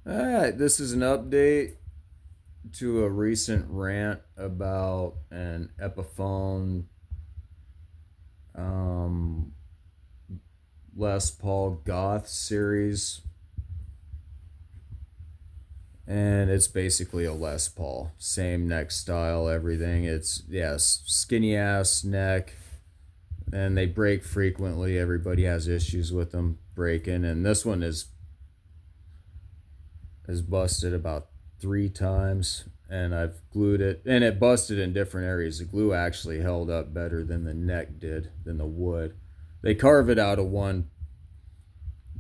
Alright, this is an update to a recent rant about an Epiphone um, Paul Goth series. And it's basically a Les Paul. Same neck style, everything. It's, yes, skinny ass neck. And they break frequently. Everybody has issues with them breaking. And this one is busted about 3 times, and I've glued it, and it busted in different areas. The glue actually held up better than the neck did, than the wood. They carve it out of one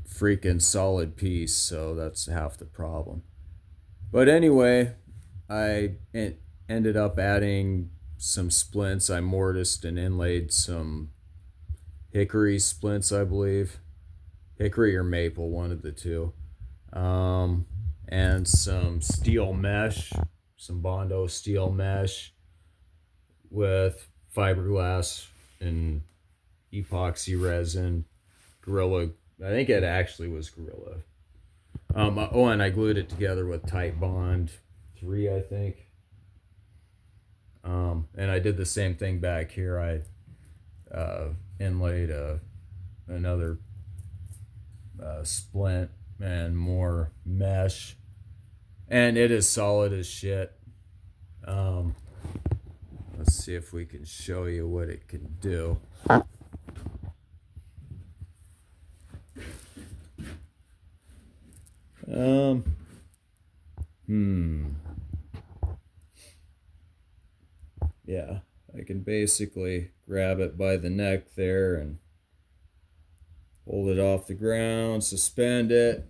freaking solid piece, so that's half the problem. But anyway, I ended up adding some splints. I mortised and inlaid some hickory splints, I believe. Hickory or maple, one of the two. And some steel mesh, some Bondo steel mesh with fiberglass and epoxy resin, Gorilla. I think it actually was Gorilla. And I glued it together with Tight Bond 3, I think. And I did the same thing back here. I inlaid another splint and more mesh, and it is solid as shit. Let's see if we can show you what it can do. Um, yeah, I can basically grab it by the neck there and hold it off the ground, suspend it.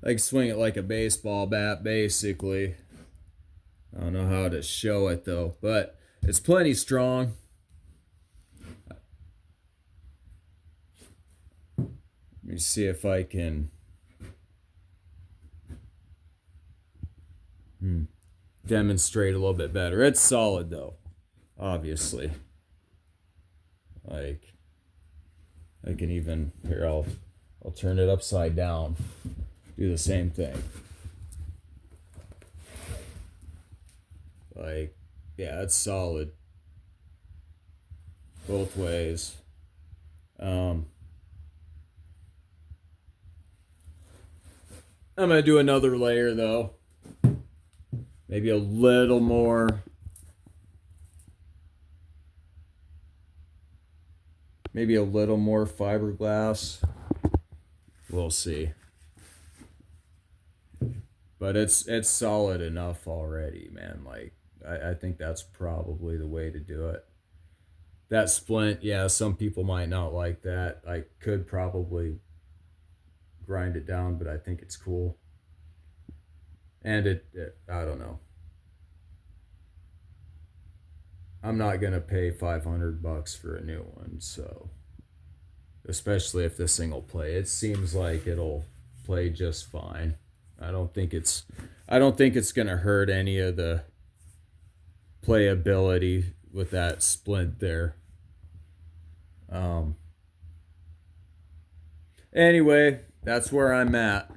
I can swing it like a baseball bat, basically. I don't know how to show it though, but it's plenty strong. Let me see if I can demonstrate a little bit better. It's solid though, obviously. Like, I can even, here, I'll turn it upside down. Do the same thing. Like, yeah, it's solid both ways. I'm gonna do another layer though. Maybe a little more. Maybe a little more fiberglass. We'll see. But it's solid enough already, man. Like, I think that's probably the way to do it. That splint, yeah, some people might not like that. I could probably grind it down, but I think it's cool. And I don't know. I'm not gonna pay $500 for a new one, so especially if this thing will play. It seems like it'll play just fine. I don't think it's gonna hurt any of the playability with that splint there. Um, anyway, that's where I'm at.